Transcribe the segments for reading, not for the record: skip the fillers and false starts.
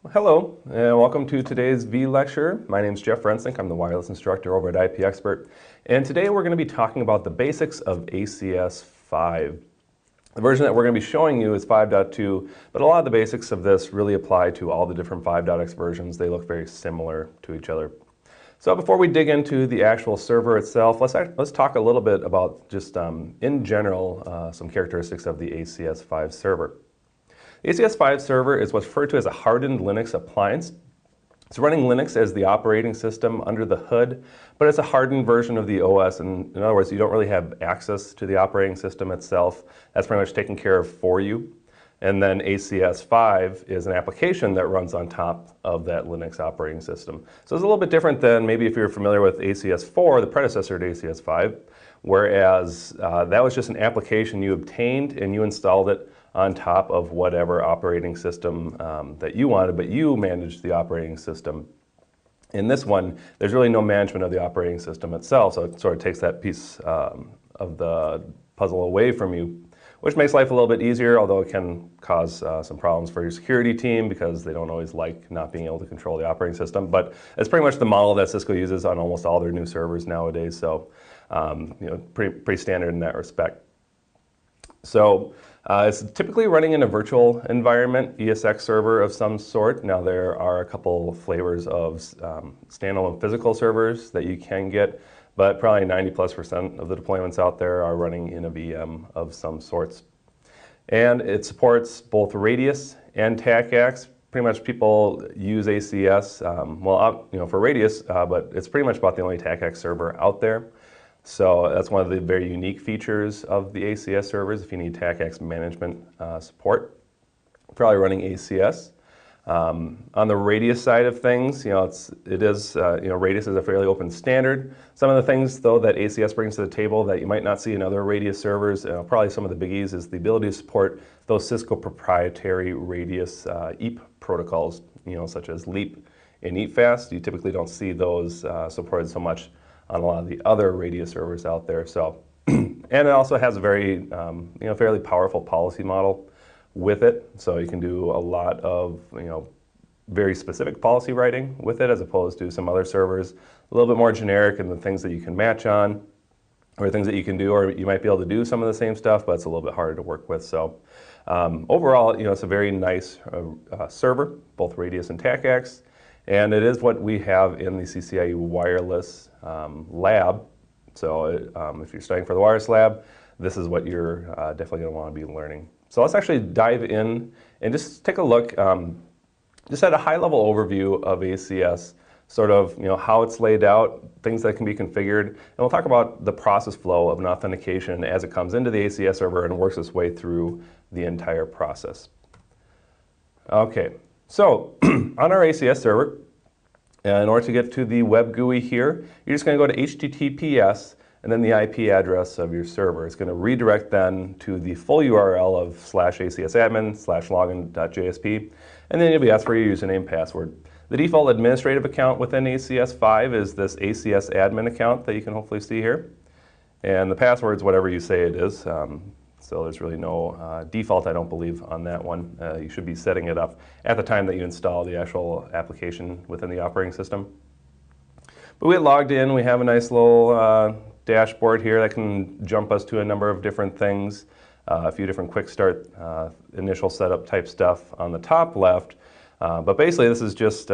Hello, and welcome to today's V lecture. My name is Jeff Rensink. I'm the wireless instructor over at IP Expert. And today we're going to be talking about the basics of ACS 5. The version that we're going to be showing you is 5.2, but a lot of the basics of this really apply to all the different 5.x versions. They look very similar to each other. So before we dig into the actual server itself, let's talk a little bit about just in general some characteristics of the ACS 5 server. The ACS 5 server is what's referred to as a hardened Linux appliance. It's running Linux as the operating system under the hood, but it's a hardened version of the OS. And in other words, you don't really have access to the operating system itself. That's pretty much taken care of for you. And then ACS 5 is an application that runs on top of that Linux operating system. So it's a little bit different than maybe if you're familiar with ACS 4, the predecessor to ACS 5, whereas that was just an application you obtained and you installed it on top of whatever operating system that you wanted, but you managed the operating system. In this one, there's really no management of the operating system itself, so it sort of takes that piece of the puzzle away from you, which makes life a little bit easier, although it can cause some problems for your security team because they don't always like not being able to control the operating system. But it's pretty much the model that Cisco uses on almost all their new servers nowadays, so pretty standard in that respect. So it's typically running in a virtual environment, ESX server of some sort. Now there are a couple flavors of standalone physical servers that you can get, but probably 90+% of the deployments out there are running in a VM of some sorts. And it supports both Radius and TACACS. Pretty much people use ACS, for Radius, but it's pretty much about the only TACACS server out there. So that's one of the very unique features of the ACS servers. If you need TACACS management support, probably running ACS. On the Radius side of things, Radius is a fairly open standard. Some of the things, though, that ACS brings to the table that you might not see in other Radius servers, probably some of the biggies, is the ability to support those Cisco proprietary Radius EAP protocols, such as LEAP and EAPFast. You typically don't see those supported so much on a lot of the other Radius servers out there. So, and it also has a very, fairly powerful policy model with it. So you can do a lot of, very specific policy writing with it, as opposed to some other servers, a little bit more generic in the things that you can match on, or things that you can do, or you might be able to do some of the same stuff, but it's a little bit harder to work with. So overall, it's a very nice server, both Radius and TACACS. And it is what we have in the CCIE wireless lab. So if you're studying for the wireless lab, this is what you're definitely going to want to be learning. So let's actually dive in and just take a look, just at a high-level overview of ACS, sort of how it's laid out, things that can be configured, and we'll talk about the process flow of an authentication as it comes into the ACS server and works its way through the entire process. Okay. So on our ACS server, in order to get to the web GUI here, you're just going to go to HTTPS and then the IP address of your server. It's going to redirect then to the full URL of /acsadmin/login.jsp, and then you'll be asked for your username and password. The default administrative account within ACS 5 is this ACS admin account that you can hopefully see here. And the password is whatever you say it is. So there's really no default, I don't believe, on that one. You should be setting it up at the time that you install the actual application within the operating system. But we get logged in. We have a nice little dashboard here that can jump us to a number of different things, a few different quick start, initial setup type stuff on the top left. But basically, this is just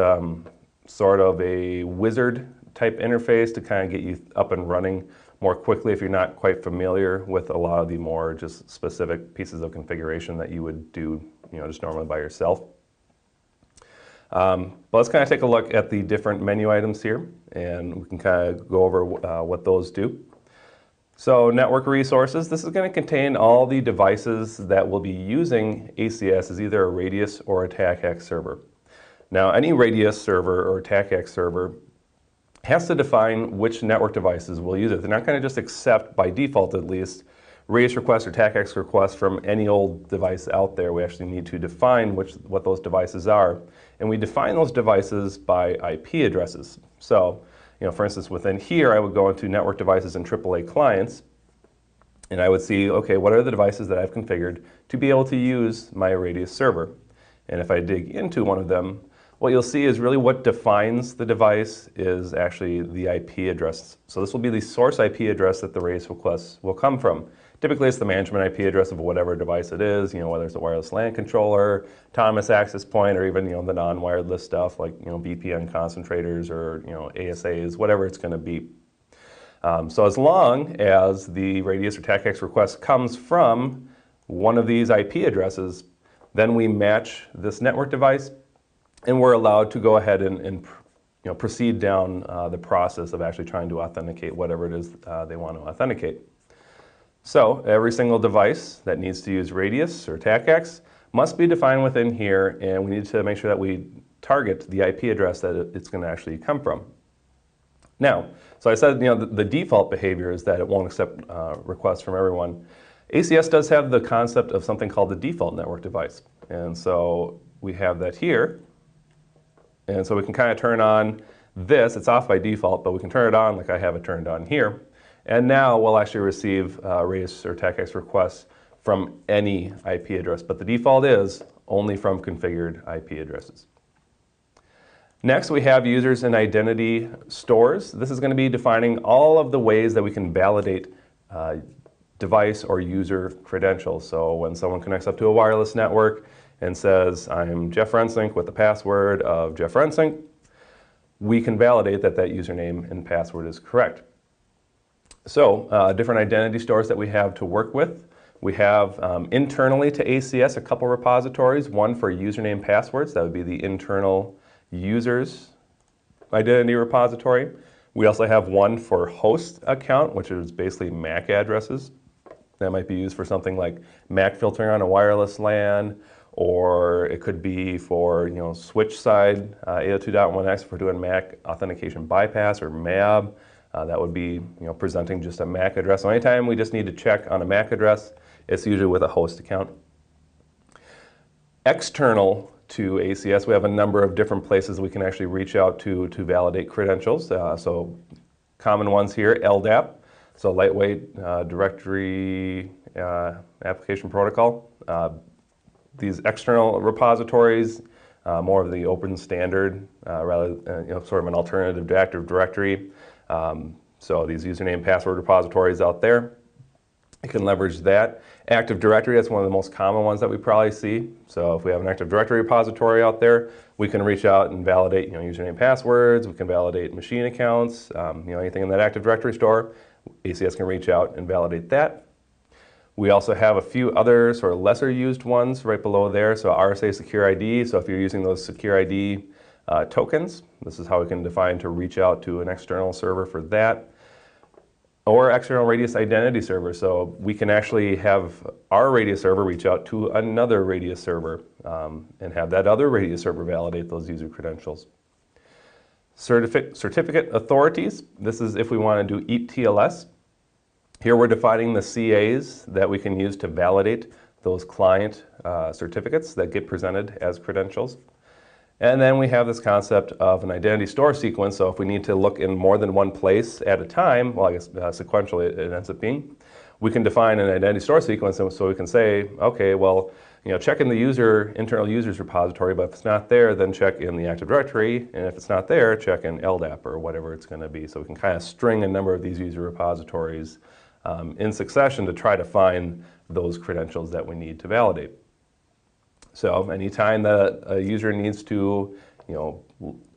sort of a wizard type interface to kind of get you up and running more quickly if you're not quite familiar with a lot of the more just specific pieces of configuration that you would do, just normally by yourself. But let's kind of take a look at the different menu items here, and we can kind of go over what those do. So network resources, this is going to contain all the devices that will be using ACS as either a Radius or a TACACS server. Now, any Radius server or TACACS server has to define which network devices will use it. They're not going to just accept, by default at least, Radius requests or TACACS requests from any old device out there. We actually need to define what those devices are. And we define those devices by IP addresses. So, for instance, within here, I would go into network devices and AAA clients, and I would see, okay, what are the devices that I've configured to be able to use my Radius server? And if I dig into one of them, what you'll see is really what defines the device is actually the IP address. So this will be the source IP address that the radius request will come from. Typically it's the management IP address of whatever device it is, whether it's a wireless LAN controller, autonomous access point, or even the non-wireless stuff like VPN concentrators or ASAs, whatever it's going to be. So as long as the radius or TACAX request comes from one of these IP addresses, then we match this network device, and we're allowed to go ahead and proceed down the process of actually trying to authenticate whatever it is they want to authenticate. So every single device that needs to use radius or TACAX must be defined within here, and we need to make sure that we target the IP address that it's going to actually come from. Now, so I said the default behavior is that it won't accept requests from everyone. ACS does have the concept of something called the default network device, and so we have that here. And so we can kind of turn on this. It's off by default, but we can turn it on like I have it turned on here. And now we'll actually receive radius or TACAX requests from any IP address, but the default is only from configured IP addresses. Next, we have users and identity stores. This is going to be defining all of the ways that we can validate device or user credentials. So when someone connects up to a wireless network and says, I'm Jeff Rensink with the password of Jeff Rensink, we can validate that that username and password is correct. So different identity stores that we have to work with. We have internally to ACS a couple repositories, one for username passwords, that would be the internal users identity repository. We also have one for host account, which is basically MAC addresses. That might be used for something like MAC filtering on a wireless LAN, or it could be for switch side 802.1x for doing MAC authentication bypass or MAB. That would be presenting just a MAC address. So anytime we just need to check on a MAC address, it's usually with a host account. External to ACS, we have a number of different places we can actually reach out to validate credentials. So common ones here, LDAP, so lightweight directory application protocol. These external repositories, more of the open standard, rather sort of an alternative to Active Directory. So these username password repositories out there, you can leverage that. Active Directory, that's one of the most common ones that we probably see. So if we have an Active Directory repository out there, we can reach out and validate username passwords, we can validate machine accounts, anything in that Active Directory store, ACS can reach out and validate that. We also have a few other sort of lesser used ones right below there. So RSA Secure ID, so if you're using those Secure ID tokens, this is how we can define to reach out to an external server for that. Or external radius identity server, so we can actually have our radius server reach out to another radius server and have that other radius server validate those user credentials. Certificate authorities, this is if we want to do EAT TLS. Here we're defining the CAs that we can use to validate those client certificates that get presented as credentials. And then we have this concept of an identity store sequence, so if we need to look in more than one place at a time, well I guess sequentially it ends up being, we can define an identity store sequence so we can say, okay, well, check in the internal users repository, but if it's not there, then check in the Active Directory, and if it's not there, check in LDAP or whatever it's going to be. So we can kind of string a number of these user repositories in succession to try to find those credentials that we need to validate. So anytime that a user needs to,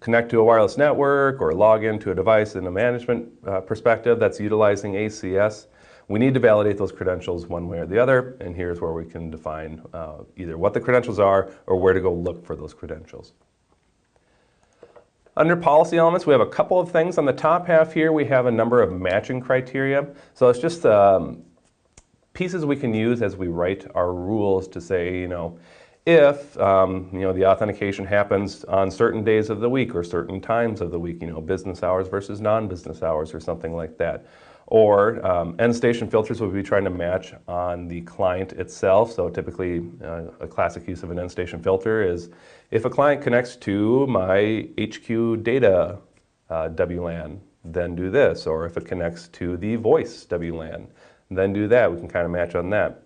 connect to a wireless network or log into a device in a management perspective that's utilizing ACS, we need to validate those credentials one way or the other, and here's where we can define either what the credentials are or where to go look for those credentials. Under policy elements, we have a couple of things. On the top half here, we have a number of matching criteria. So it's just pieces we can use as we write our rules to say, if the authentication happens on certain days of the week or certain times of the week, business hours versus non-business hours or something like that. Or end station filters would be trying to match on the client itself. So typically a classic use of an end station filter is if a client connects to my HQ data WLAN, then do this. Or if it connects to the voice WLAN, then do that. We can kind of match on that.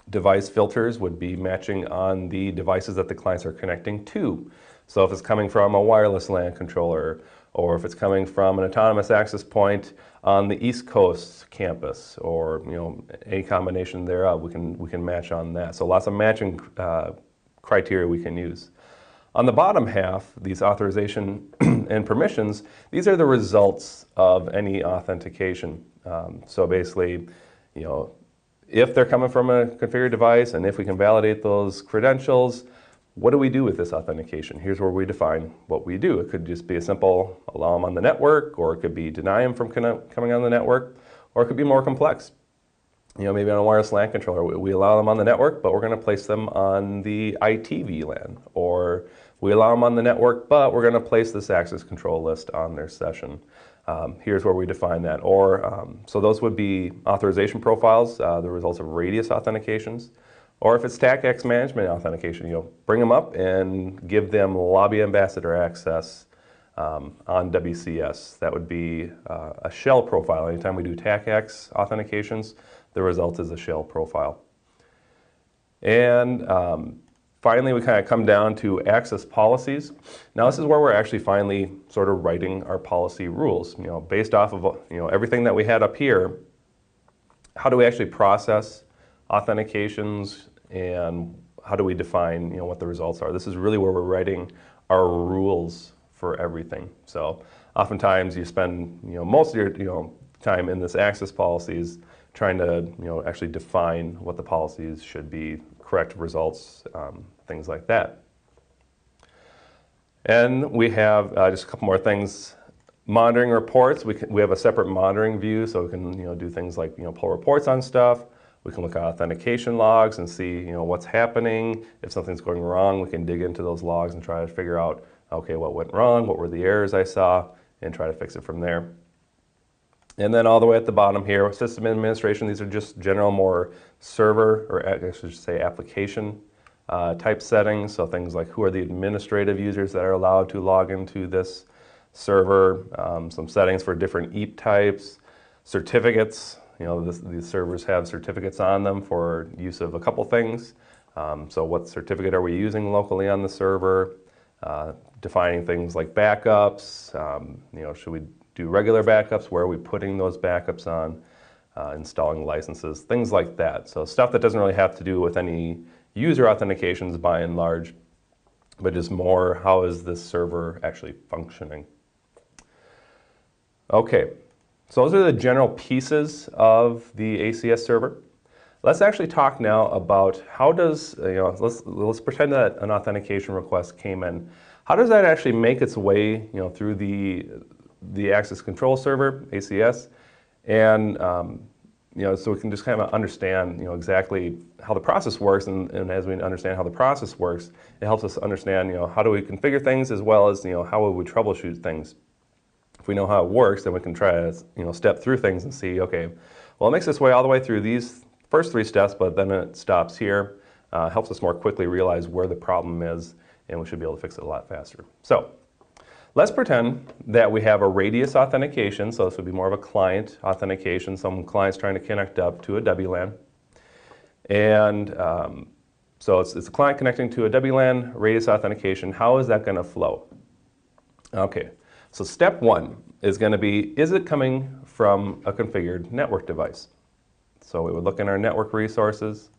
Device filters would be matching on the devices that the clients are connecting to. So if it's coming from a wireless LAN controller, or if it's coming from an autonomous access point on the East Coast campus, or any combination thereof, we can match on that. So lots of matching criteria we can use. On the bottom half, these authorization and permissions, these are the results of any authentication. So basically, if they're coming from a configured device and if we can validate those credentials, what do we do with this authentication? Here's where we define what we do. It could just be a simple allow them on the network, or it could be deny them from coming on the network, or it could be more complex. Maybe on a wireless LAN controller, we allow them on the network, but we're going to place them on the IT VLAN. Or we allow them on the network, but we're going to place this access control list on their session. Here's where we define that. Or, so those would be authorization profiles, the results of radius authentications. Or if it's TACACS management authentication, bring them up and give them lobby ambassador access on WCS. That would be a shell profile. Anytime we do TACACS authentications, the result is a shell profile. And finally, we kind of come down to access policies. Now this is where we're actually finally sort of writing our policy rules. Based off of everything that we had up here, how do we actually process authentications, and how do we define what the results are? This is really where we're writing our rules for everything. So oftentimes you spend most of your time in this access policies trying to actually define what the policies should be, correct results, things like that. And we have just a couple more things. Monitoring reports, we have a separate monitoring view, so we can do things like pull reports on stuff. We can look at authentication logs and see what's happening. If something's going wrong, we can dig into those logs and try to figure out, okay, what went wrong, what were the errors I saw, and try to fix it from there. And then all the way at the bottom here, system administration, these are just general, more server, or I should say application type settings. So things like who are the administrative users that are allowed to log into this server, some settings for different EAP types, certificates. These servers have certificates on them for use of a couple things. So what certificate are we using locally on the server? Defining things like backups. Should we do regular backups? Where are we putting those backups on? Installing licenses, things like that. So stuff that doesn't really have to do with any user authentications by and large, but just more how is this server actually functioning. Okay. So those are the general pieces of the ACS server. Let's actually talk now about how does, let's pretend that an authentication request came in. How does that actually make its way, through the access control server, ACS, and so we can just kind of understand, exactly how the process works, and as we understand how the process works, it helps us understand, how do we configure things, as well as, how would we troubleshoot things. If we know how it works, then we can try to step through things and see, okay, well, it makes its way all the way through these first three steps, but then it stops here. Helps us more quickly realize where the problem is, and we should be able to fix it a lot faster. So let's pretend that we have a radius authentication. So this would be more of a client authentication. Some client's trying to connect up to a WLAN. And so it's a client connecting to a WLAN, radius authentication. How is that going to flow? Okay. So step one is going to be, is it coming from a configured network device? So we would look in our network resources.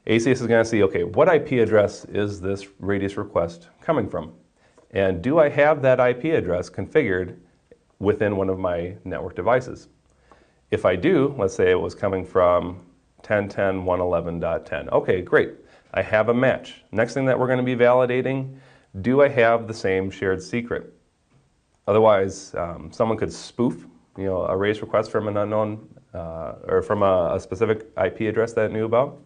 ACS is going to see, okay, what IP address is this radius request coming from? And do I have that IP address configured within one of my network devices? If I do, let's say it was coming from 10.10.111.10. Okay, great. I have a match. Next thing that we're going to be validating, do I have the same shared secret? Otherwise, someone could spoof, a radius request from an unknown or from a specific IP address that it knew about.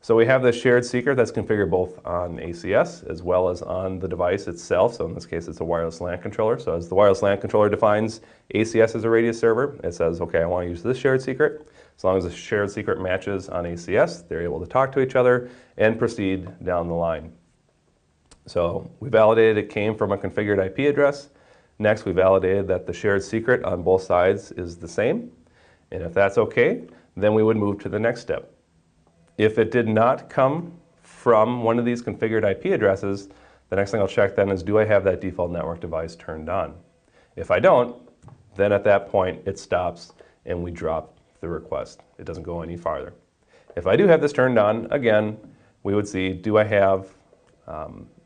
So we have this shared secret that's configured both on ACS as well as on the device itself. So in this case, it's a wireless LAN controller. So as the wireless LAN controller defines ACS as a radius server, it says, okay, I want to use this shared secret. As long as the shared secret matches on ACS, they're able to talk to each other and proceed down the line. So we validated it came from a configured IP address. Next, we validated that the shared secret on both sides is the same. And if that's okay, then we would move to the next step. If it did not come from one of these configured IP addresses, The next thing I'll check then is, do I have that default network device turned on? If I don't, then at that point it stops and we drop the request. It doesn't go any farther. If I do have this turned on, again, we would see, do I have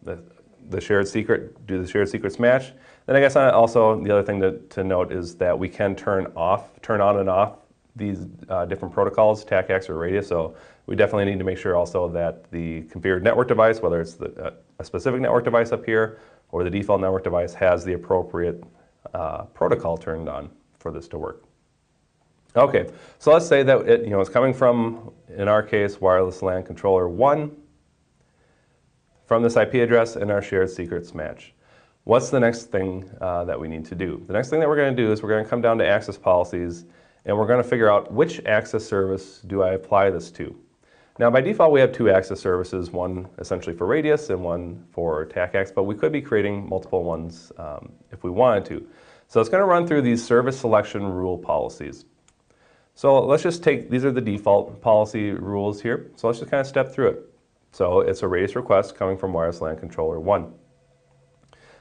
the shared secret, do the shared secrets match? Then I guess also the other thing to note is that we can turn on and off these different protocols, TACAX or Radius, so we definitely need to make sure also that the configured network device, whether it's a specific network device up here or the default network device, has the appropriate protocol turned on for this to work. Okay, so let's say that it's coming from, in our case, wireless LAN controller 1 from this IP address, and our shared secrets match. What's the next thing that we need to do? The next thing that we're going to do is we're going to come down to access policies, and we're going to figure out which access service do I apply this to. Now by default we have 2 access services, one essentially for Radius and one for TACAX, but we could be creating multiple ones if we wanted to. So it's going to run through these service selection rule policies. So let's just take, these are the default policy rules here, so let's just kind of step through it. So it's a Radius request coming from wireless LAN controller 1.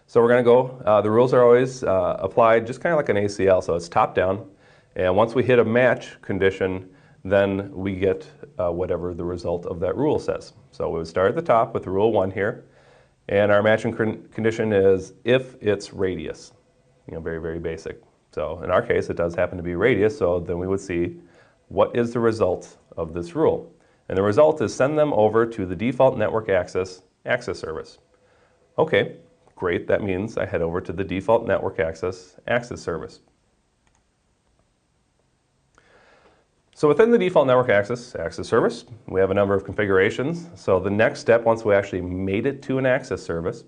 So we're going to go, the rules are always applied just kind of like an ACL, so it's top down, and once we hit a match condition, then we get whatever the result of that rule says. So we would start at the top with rule 1 here, and our matching condition is if it's Radius. Very, very basic. So in our case, it does happen to be Radius, so then we would see what is the result of this rule. And the result is send them over to the default network access service. Okay, great, that means I head over to the default network access service. So within the default network access service, we have a number of configurations. So the next step, once we actually made it to an access service,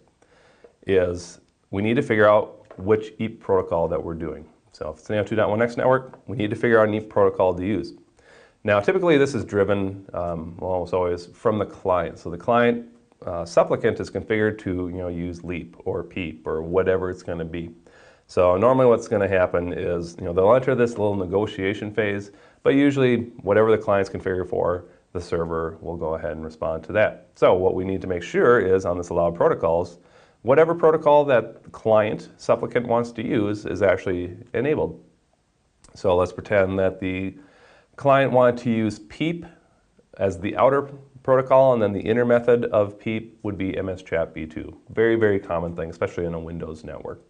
is we need to figure out which EAP protocol that we're doing. So if it's an 802.1x network, we need to figure out an EAP protocol to use. Now typically this is driven almost always from the client. So the client supplicant is configured to use LEAP or PEEP or whatever it's going to be. So normally what's going to happen is they'll enter this little negotiation phase, but usually whatever the client's configured for, the server will go ahead and respond to that. So what we need to make sure is on this allowed protocols, whatever protocol that client supplicant wants to use is actually enabled. So let's pretend that the client wanted to use PEEP as the outer protocol, and then the inner method of PEEP would be MS-CHAP v2. Very, very common thing, especially in a Windows network.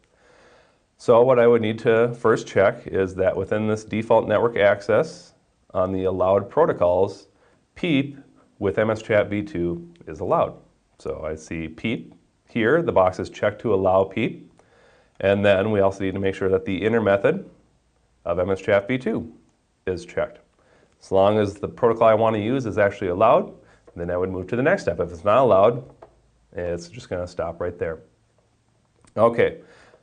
So what I would need to first check is that within this default network access on the allowed protocols, PEEP with MS-CHAP v2 is allowed. So I see PEEP here, the box is checked to allow PEEP, and then we also need to make sure that the inner method of MS-CHAP v2 is checked. As long as the protocol I want to use is actually allowed, then I would move to the next step. If it's not allowed, it's just going to stop right there. Okay,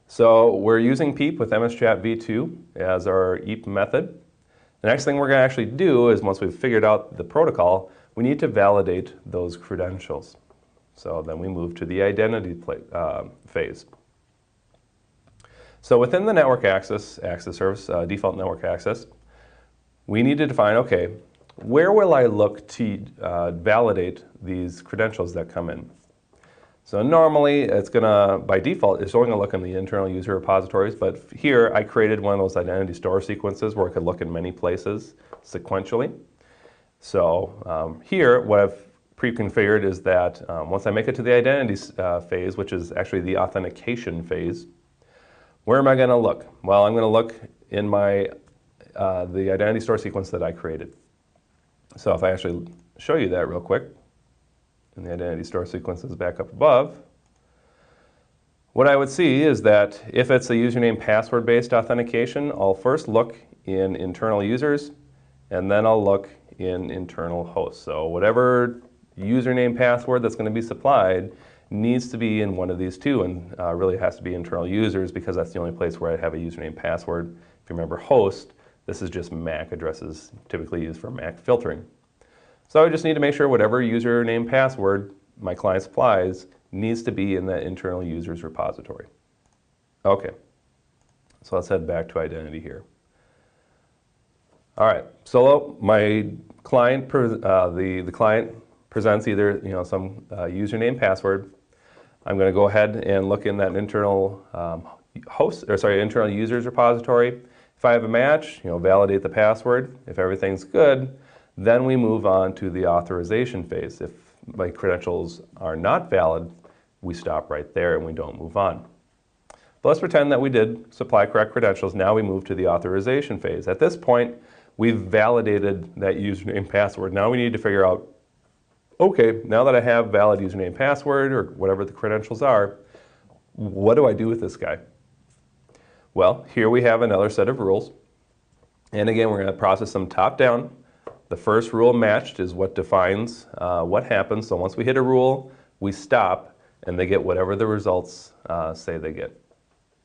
so we're using PEEP with MS-CHAP v2 as our EAP method. The next thing we're going to actually do is, once we've figured out the protocol, we need to validate those credentials. So then we move to the identity phase. So within the network access service, default network access, we need to define, okay, where will I look to validate these credentials that come in? So normally it's gonna, by default, it's only gonna look in the internal user repositories, but here I created one of those identity store sequences where it could look in many places sequentially. So here, what I've pre-configured is that once I make it to the identity phase, which is actually the authentication phase, where am I going to look? Well, I'm going to look in my the identity store sequence that I created. So if I actually show you that real quick, and the identity store sequence is back up above, what I would see is that if it's a username password based authentication, I'll first look in internal users, and then I'll look in internal hosts. So whatever username password that's going to be supplied needs to be in one of these two, and really has to be internal users because that's the only place where I have a username password. If you remember host, this is just MAC addresses typically used for MAC filtering. So I just need to make sure whatever username password my client supplies needs to be in that internal users repository. Okay, so let's head back to identity here. All right, so my client, the client presents either some username password. I'm going to go ahead and look in that internal internal users repository. If I have a match, validate the password. If everything's good, then we move on to the authorization phase. If my credentials are not valid, we stop right there and we don't move on. But let's pretend that we did supply correct credentials. Now we move to the authorization phase. At this point, we've validated that username and password. Now we need to figure out, okay, now that I have valid username and password or whatever the credentials are, what do I do with this guy? Well, here we have another set of rules. And again, we're going to process them top down. The first rule matched is what defines what happens. So once we hit a rule, we stop and they get whatever the results say they get.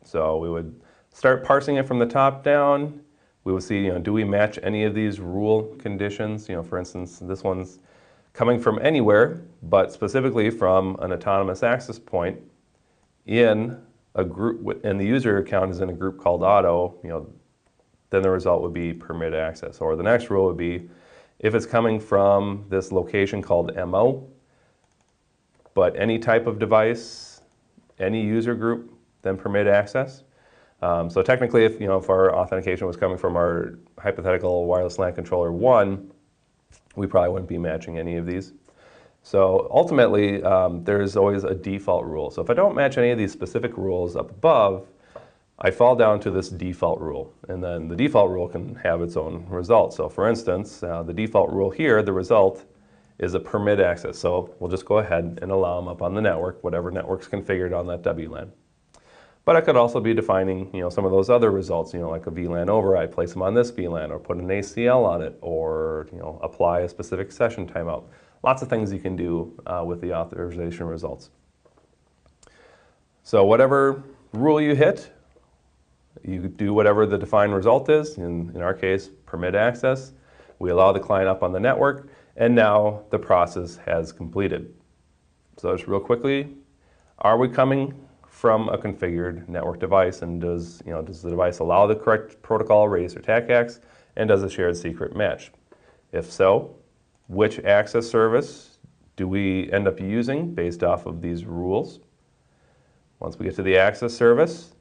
So we would start parsing it from the top down. We would see, do we match any of these rule conditions? For instance, this one's coming from anywhere, but specifically from an autonomous access point in a group, and the user account is in a group called auto, then the result would be permit access. Or the next rule would be, if it's coming from this location called MO, but any type of device, any user group, then permit access. So technically, if our authentication was coming from our hypothetical wireless LAN controller 1, we probably wouldn't be matching any of these. So ultimately, there's always a default rule. So if I don't match any of these specific rules up above, I fall down to this default rule. And then the default rule can have its own result. So for instance, the default rule here, the result is a permit access. So we'll just go ahead and allow them up on the network, whatever network's configured on that WLAN. But I could also be defining, some of those other results, like a VLAN override, place them on this VLAN, or put an ACL on it, or apply a specific session timeout. Lots of things you can do with the authorization results. So whatever rule you hit, you do whatever the defined result is. In our case, permit access. We allow the client up on the network, and now the process has completed. So just real quickly, are we coming from a configured network device, and does the device allow the correct protocol, radius, or TACACS, and does a shared secret match? If so, which access service do we end up using based off of these rules? Once we get to the access service,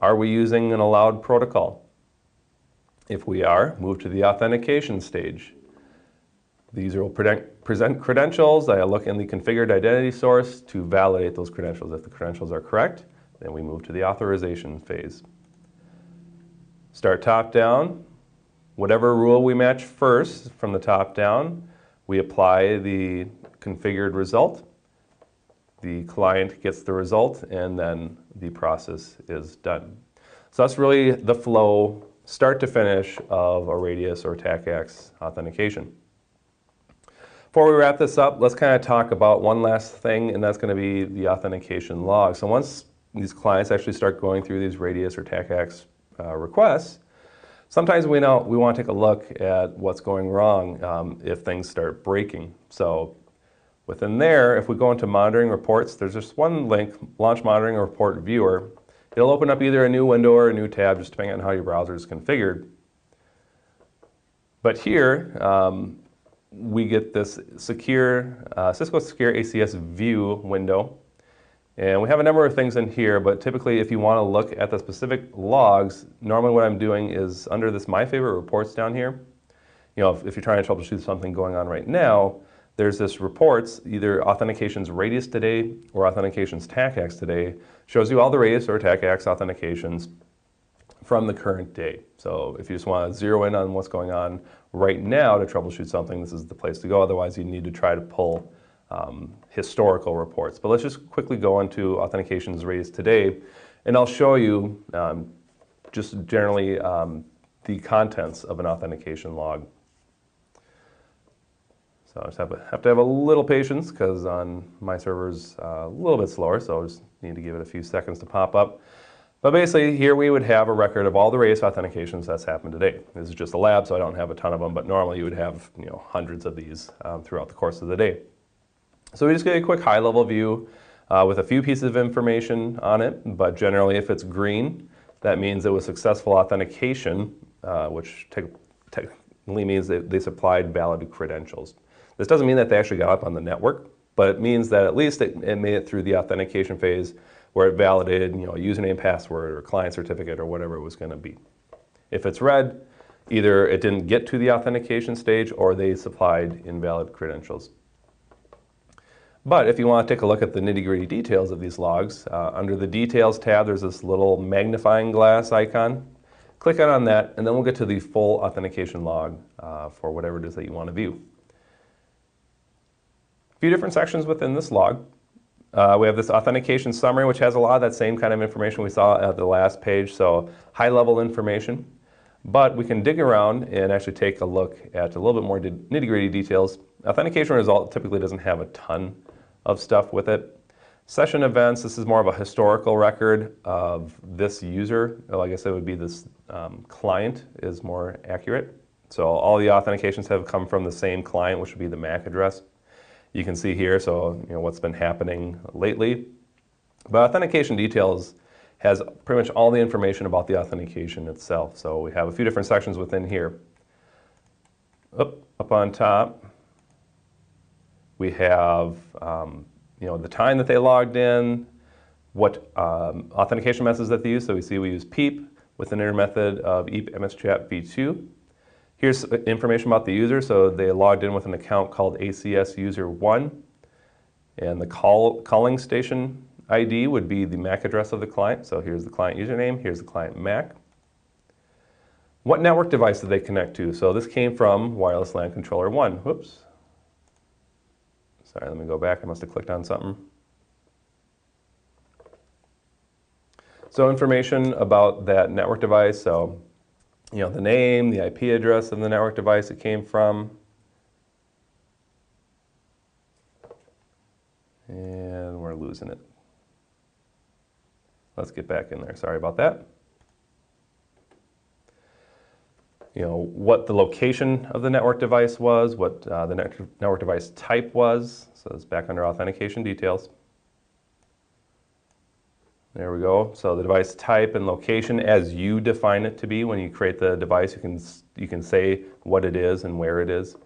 are we using an allowed protocol? If we are, move to the authentication stage. The user will present credentials. I look in the configured identity source to validate those credentials. If the credentials are correct, then we move to the authorization phase. Start top down. Whatever rule we match first from the top down, we apply the configured result. The client gets the result, and then the process is done. So that's really the flow, start to finish, of a radius or TACACS authentication. Before we wrap this up, let's kind of talk about one last thing, and that's going to be the authentication log. So once these clients actually start going through these radius or TACACS requests, sometimes we want to take a look at what's going wrong if things start breaking. So within there, if we go into monitoring reports, there's just one link, Launch Monitoring Report Viewer. It'll open up either a new window or a new tab, just depending on how your browser is configured. But here, we get this secure Cisco Secure ACS View window. And we have a number of things in here, but typically if you want to look at the specific logs, normally what I'm doing is under this My Favorite Reports down here. If you're trying to troubleshoot something going on right now, there's this reports, either authentications radius today or authentications TACACS today, shows you all the radius or TACACS authentications from the current day. So if you just want to zero in on what's going on right now to troubleshoot something, this is the place to go. Otherwise, you need to try to pull historical reports. But let's just quickly go into authentications radius today, and I'll show you just generally the contents of an authentication log. So I just have to have a little patience, because on my server's a little bit slower, so I just need to give it a few seconds to pop up. But basically, here we would have a record of all the radius authentications that's happened today. This is just a lab, so I don't have a ton of them, but normally you would have hundreds of these throughout the course of the day. So we just get a quick high-level view with a few pieces of information on it, but generally if it's green, that means it was successful authentication, which technically means that they supplied valid credentials. This doesn't mean that they actually got up on the network, but it means that at least it made it through the authentication phase where it validated, a username, password, or client certificate, or whatever it was going to be. If it's red, either it didn't get to the authentication stage or they supplied invalid credentials. But if you want to take a look at the nitty-gritty details of these logs, under the Details tab, there's this little magnifying glass icon. Click on that, and then we'll get to the full authentication log for whatever it is that you want to view. A few different sections within this log. We have this authentication summary, which has a lot of that same kind of information we saw at the last page, so high-level information. But we can dig around and actually take a look at a little bit more nitty-gritty details. Authentication result typically doesn't have a ton of stuff with it. Session events, this is more of a historical record of this user. Well, I guess it would be this client is more accurate. So all the authentications have come from the same client, which would be the MAC address. You can see here, so what's been happening lately. But authentication details has pretty much all the information about the authentication itself. So we have a few different sections within here. Up on top, we have the time that they logged in, what authentication methods that they use. So we use PEEP with an inner method of EAP MSChat v2. Here's information about the user. So they logged in with an account called ACS user 1, and the calling station ID would be the MAC address of the client. So here's the client username, here's the client MAC. What network device did they connect to? So this came from wireless LAN controller 1. Whoops. Sorry, let me go back. I must have clicked on something. So information about that network device. So, the name, the IP address of the network device it came from. And we're losing it. Let's get back in there. Sorry about that. What the location of the network device was, what the network device type was. So it's back under authentication details. There we go. So the device type and location as you define it to be. When you create the device, you can say what it is and where it is.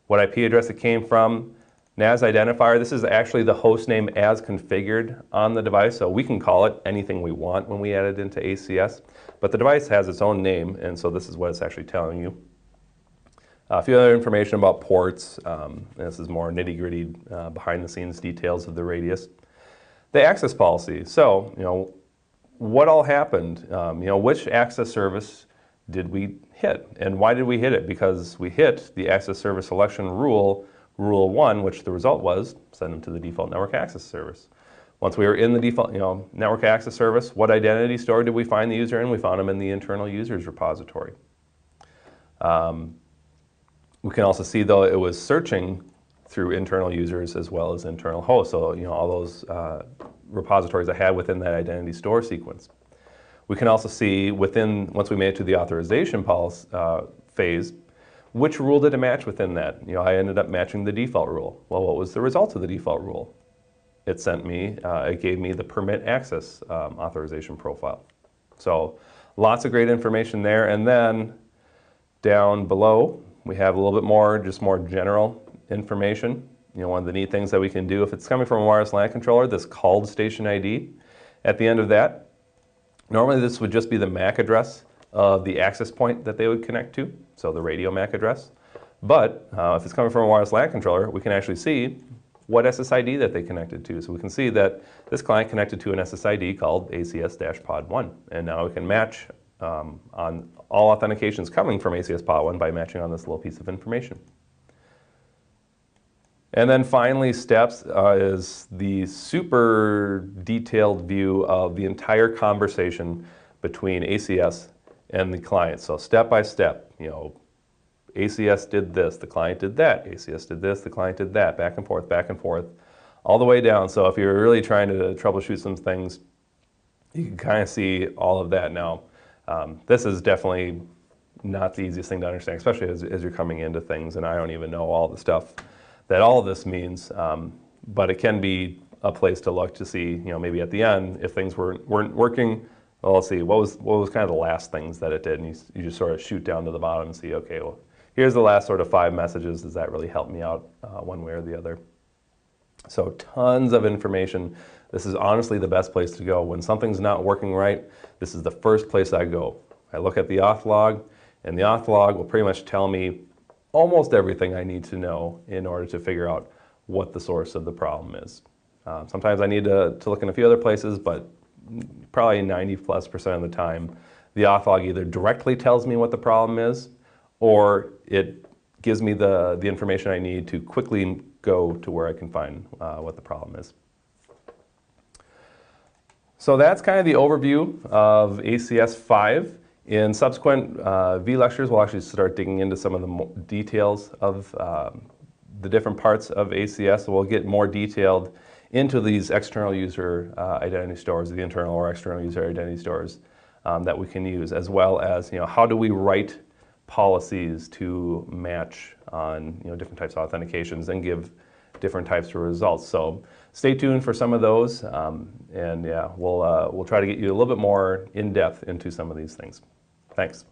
What IP address it came from. NAS identifier, this is actually the host name as configured on the device, so we can call it anything we want when we add it into ACS, but the device has its own name, and so this is what it's actually telling you. A few other information about ports. This is more nitty-gritty behind-the-scenes details of the radius. The access policy. So, what all happened? Which access service did we hit, and why did we hit it? Because we hit the access service selection rule 1, which the result was send them to the default network access service. Once we were in the default network access service, what identity store did we find the user in? We found them in the internal users repository. We can also see, though, it was searching through internal users as well as internal hosts, so all those repositories I had within that identity store sequence. We can also see once we made it to the authorization phase, which rule did it match within that? I ended up matching the default rule. Well, what was the result of the default rule? It gave me the permit access authorization profile. So lots of great information there. And then down below, we have a little bit more, just more general information. One of the neat things that we can do, if it's coming from a wireless LAN controller, this called station ID. At the end of that, normally this would just be the MAC address of the access point that they would connect to, so the radio MAC address. But if it's coming from a wireless LAN controller, we can actually see what SSID that they connected to. So we can see that this client connected to an SSID called ACS-pod1. And now we can match on all authentications coming from ACS-pod1 by matching on this little piece of information. And then finally, steps is the super detailed view of the entire conversation between ACS and the client. So step by step, ACS did this, the client did that, ACS did this, the client did that, back and forth, all the way down. So if you're really trying to troubleshoot some things, you can kind of see all of that now. This is definitely not the easiest thing to understand, especially as you're coming into things, and I don't even know all the stuff that all of this means, but it can be a place to look to see, maybe at the end, if things weren't working, well, let's see, what was kind of the last things that it did, and you just sort of shoot down to the bottom and see, okay, well, here's the last sort of 5 messages. Does that really help me out one way or the other? So tons of information. This is honestly the best place to go. When something's not working right, this is the first place I go. I look at the auth log, and the auth log will pretty much tell me almost everything I need to know in order to figure out what the source of the problem is. Sometimes I need to look in a few other places, but probably 90+% of the time, the auth log either directly tells me what the problem is, or it gives me the information I need to quickly go to where I can find what the problem is. So that's kind of the overview of ACS 5. In subsequent V lectures, we'll actually start digging into some of the details of the different parts of ACS. So we'll get more detailed into these external user identity stores, the internal or external user identity stores that we can use, as well as how do we write policies to match on different types of authentications and give different types of results. So stay tuned for some of those, and yeah, we'll try to get you a little bit more in depth into some of these things. Thanks.